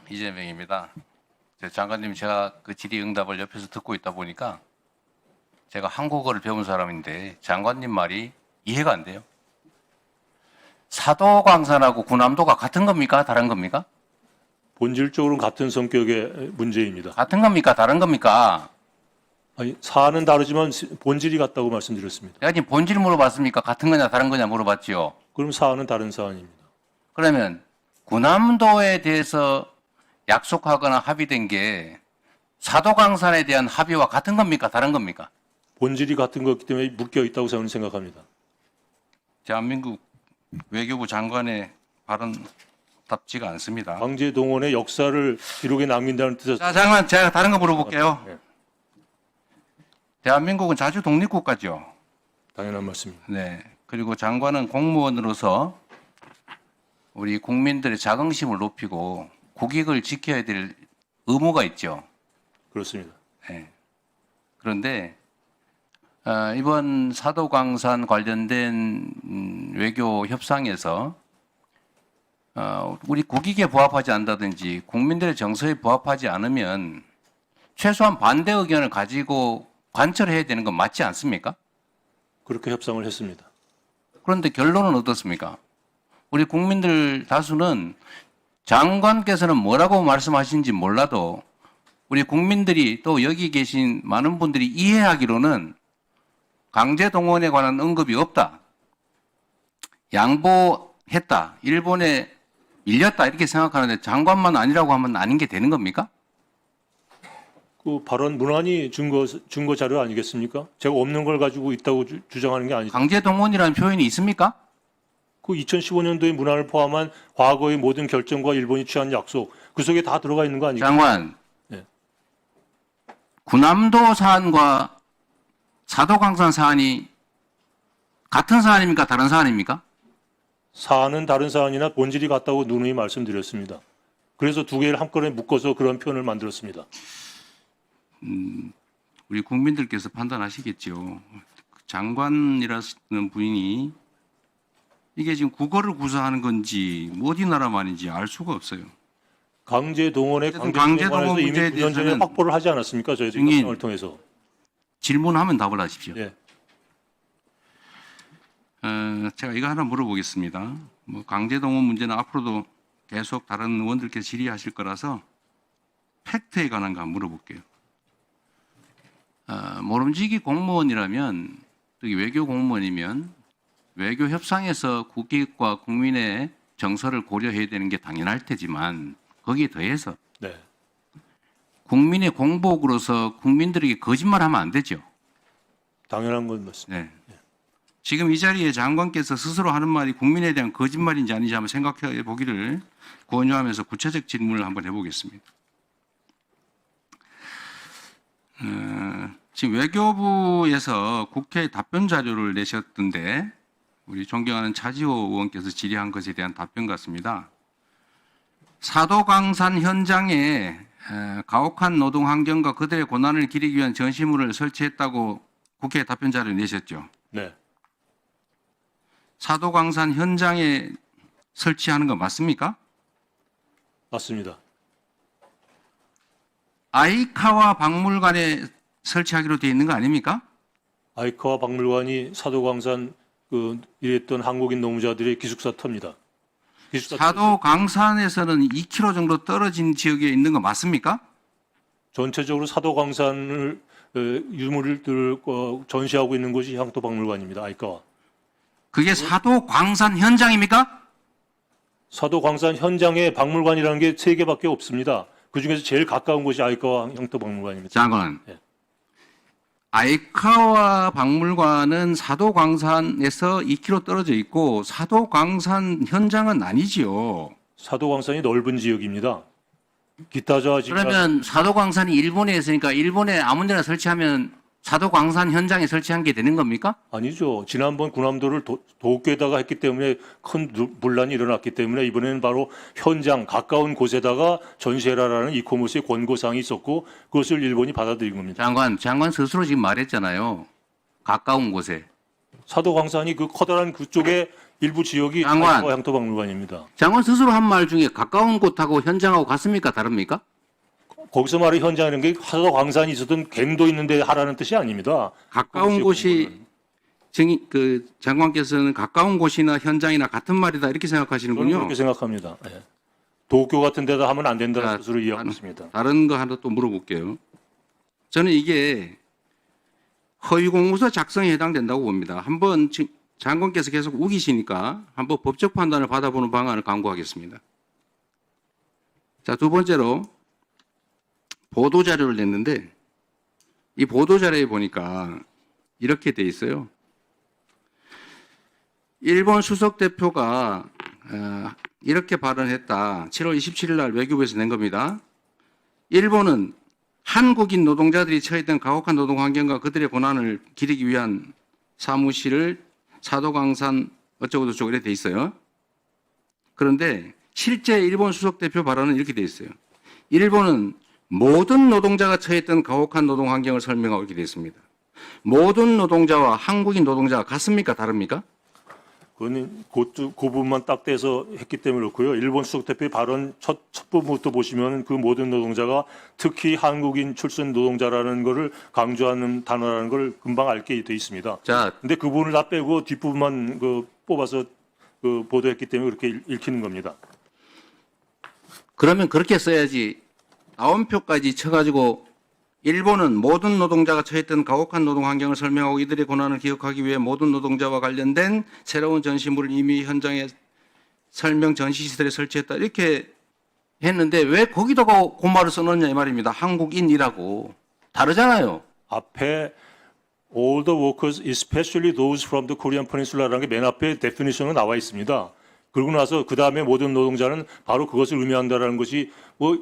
이재명입니다. 장관님, 제가 그 질의응답을 옆에서 듣고 있다 보니까 제가 한국어를 배운 사람인데 장관님 말이 이해가 안 돼요. 사도광산하고 군함도가 같은 겁니까? 다른 겁니까? 본질적으로는 같은 성격의 문제입니다. 같은 겁니까? 다른 겁니까? 아니, 사안은 다르지만 본질이 같다고 말씀드렸습니다. 제가 지금 본질 물어봤습니까? 같은 거냐 다른 거냐 물어봤지요. 그럼 사안은 다른 사안입니다. 그러면 군함도에 대해서 약속하거나 합의된 게 사도광산에 대한 합의와 같은 겁니까? 다른 겁니까? 본질이 같은 거기 때문에 묶여 있다고 저는 생각합니다. 대한민국 외교부 장관의 발언답지가 않습니다. 강제 동원의 역사를 기록에 남긴다는 뜻에서 자, 장관, 제가 다른 거 물어볼게요. 네. 대한민국은 자주 독립국가죠. 당연한 말씀입니다. 네. 그리고 장관은 공무원으로서 우리 국민들의 자긍심을 높이고 국익을 지켜야 될 의무가 있죠. 그렇습니다. 네. 그런데 이번 사도광산 관련된 외교 협상에서 우리 국익에 부합하지 않다든지 국민들의 정서에 부합하지 않으면 최소한 반대 의견을 가지고 관철해야 되는 건 맞지 않습니까? 그렇게 협상을 했습니다. 그런데 결론은 어떻습니까? 우리 국민들 다수는 장관께서는 뭐라고 말씀하신지 몰라도 우리 국민들이 또 여기 계신 많은 분들이 이해하기로는 강제동원에 관한 언급이 없다. 양보했다. 일본에 밀렸다. 이렇게 생각하는데 장관만 아니라고 하면 아닌 게 되는 겁니까? 그 발언 문안이 증거 자료 아니겠습니까? 제가 없는 걸 가지고 있다고 주장하는 게 아니죠. 강제동원이라는 표현이 있습니까? 그 2015년도의 문안을 포함한 과거의 모든 결정과 일본이 취한 약속 그 속에 다 들어가 있는 거 아니겠습니까? 장관, 네. 군함도 사안과 사도광산 사안이 같은 사안입니까? 다른 사안입니까? 사안은 다른 사안이나 본질이 같다고 누누이 말씀드렸습니다. 그래서 두 개를 한꺼번에 묶어서 그런 표현을 만들었습니다. 우리 국민들께서 판단하시겠죠. 장관이라는 분이 이게 지금 국어를 구사하는 건지 어디 나라 말인지 알 수가 없어요. 강제 동원에 어쨌든 강제 강제동원 동원에서 이미 문제에 9년 전에 대해서는 확보를 하지 않았습니까? 저희들이 증인. 협상을 통해서. 질문하면 답을 하십시오. 예. 제가 이거 하나 물어보겠습니다. 강제동원 문제는 앞으로도 계속 다른 의원들께서 질의하실 거라서 팩트에 관한 거 한번 물어볼게요. 모름지기 공무원이라면, 특히 외교 공무원이면 외교 협상에서 국익과 국민의 정서를 고려해야 되는 게 당연할 테지만 거기에 더해서 네. 국민의 공복으로서 국민들에게 거짓말하면 안 되죠. 당연한 건 맞습니다. 네. 지금 이 자리에 장관께서 스스로 하는 말이 국민에 대한 거짓말인지 아닌지 한번 생각해 보기를 권유하면서 구체적 질문을 한번 해보겠습니다. 지금 외교부에서 국회에 답변 자료를 내셨던데 우리 존경하는 차지호 의원께서 질의한 것에 대한 답변 같습니다. 사도광산 현장에 가혹한 노동 환경과 그들의 고난을 기리기 위한 전시물을 설치했다고 국회에 답변 자료를 내셨죠. 네. 사도광산 현장에 설치하는 거 맞습니까? 맞습니다. 아이카와 박물관에 설치하기로 되어 있는 거 아닙니까? 아이카와 박물관이 사도광산 일했던 한국인 노무자들의 기숙사 터입니다. 사도광산에서는 2km 정도 떨어진 지역에 있는 거 맞습니까? 전체적으로 사도광산을 유물을 전시하고 있는 곳이 향토박물관입니다. 아이카와. 그게 사도광산 현장입니까? 사도광산 현장에 박물관이라는 게 3개밖에 없습니다. 그중에서 제일 가까운 곳이 아이카와 향토박물관입니다. 장관, 네. 아이카와 박물관은 사도광산에서 2km 떨어져 있고 사도광산 현장은 아니지요. 사도광산이 넓은 지역입니다. 기타자 지금 그러면 사도광산이 일본에 있으니까 일본에 아무 데나 설치하면 사도광산 현장에 설치한 게 되는 겁니까? 아니죠. 지난번 군함도를 도쿄에다가 했기 때문에 큰 분란이 일어났기 때문에 이번에는 바로 현장 가까운 곳에다가 전시해라라는 이코모스의 권고사항이 있었고 그것을 일본이 받아들인 겁니다. 장관 스스로 지금 말했잖아요. 가까운 곳에. 사도광산이 그 커다란 그쪽에 일부 지역이 장관. 향토박물관입니다. 장관 스스로 한 말 중에 가까운 곳하고 현장하고 같습니까? 다릅니까? 거기서 말하는 현장이라는 게 하도 광산이 있었던 갱도 있는데 하라는 뜻이 아닙니다. 가까운 거기 곳이 그 장관께서는 가까운 곳이나 현장이나 같은 말이다 이렇게 저는 생각하시는군요. 그렇게 생각합니다. 예. 도쿄 같은 데다 하면 안 된다는 자, 뜻으로 이해하고 있습니다. 다른 거 하나 또 물어볼게요. 저는 이게 허위 공문서 작성에 해당된다고 봅니다. 한번 장관께서 계속 우기시니까 한번 법적 판단을 받아보는 방안을 강구하겠습니다. 자, 두 번째로 보도 자료를 냈는데 이 보도 자료에 보니까 이렇게 돼 있어요. 일본 수석 대표가 이렇게 발언했다. 7월 27일 날 외교부에서 낸 겁니다. 일본은 한국인 노동자들이 처했던 가혹한 노동 환경과 그들의 고난을 기리기 위한 사무실을 사도강산 어쩌고저쩌고 이렇게 돼 있어요. 그런데 실제 일본 수석 대표 발언은 이렇게 돼 있어요. 일본은 모든 노동자가 처했던 가혹한 노동 환경을 설명하고 이렇게 돼 있습니다. 모든 노동자와 한국인 노동자가 같습니까? 다릅니까? 그건 그 부분만 딱 떼서 했기 때문에 그렇고요. 일본 수석 대표의 발언 첫 부분부터 보시면 그 모든 노동자가 특히 한국인 출신 노동자라는 것을 강조하는 단어라는 걸 금방 알게 돼 있습니다. 자, 근데 그 부분을 다 빼고 뒷부분만 뽑아서 보도했기 때문에 그렇게 읽히는 겁니다. 그러면 그렇게 써야지 다운표까지 쳐가지고 일본은 모든 노동자가 처했던 가혹한 노동 환경을 설명하고 이들의 고난을 기억하기 위해 모든 노동자와 관련된 새로운 전시물을 이미 현장에 설명 전시시설에 설치했다 이렇게 했는데 왜 거기다가 그 말을 써놓냐 이 말입니다. 한국인이라고 다르잖아요. 앞에 all the workers, especially those from the Korean Peninsula라는 게 맨 앞에 데피니션으로 나와 있습니다. 그러고 나서 그 다음에 모든 노동자는 바로 그것을 의미한다라는 것이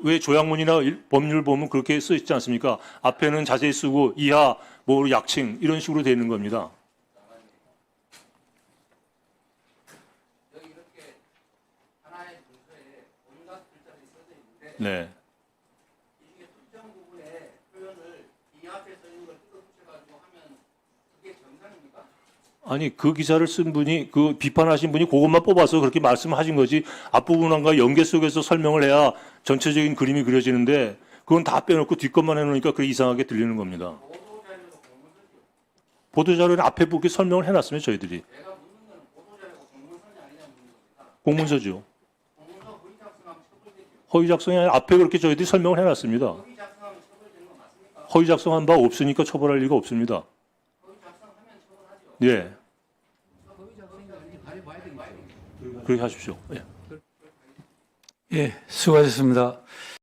왜 조약문이나 법률 보면 그렇게 써 있지 않습니까? 앞에는 자세히 쓰고 이하 뭐 약칭 이런 식으로 되어 있는 겁니다. 네. 아니 그 기사를 쓴 분이 그 비판하신 분이 그것만 뽑아서 그렇게 말씀하신 거지 앞부분과 연계 속에서 설명을 해야 전체적인 그림이 그려지는데 그건 다 빼놓고 뒷것만 해놓으니까 그게 이상하게 들리는 겁니다. 보도자료는 앞에 보기 설명을 해놨으면 저희들이 공문서죠. 허위 작성이 아니라 앞에 그렇게 저희들이 설명을 해놨습니다. 허위 작성한 바 없으니까 처벌할 리가 없습니다. 예. 그렇게 하십시오. 예. 예, 수고하셨습니다.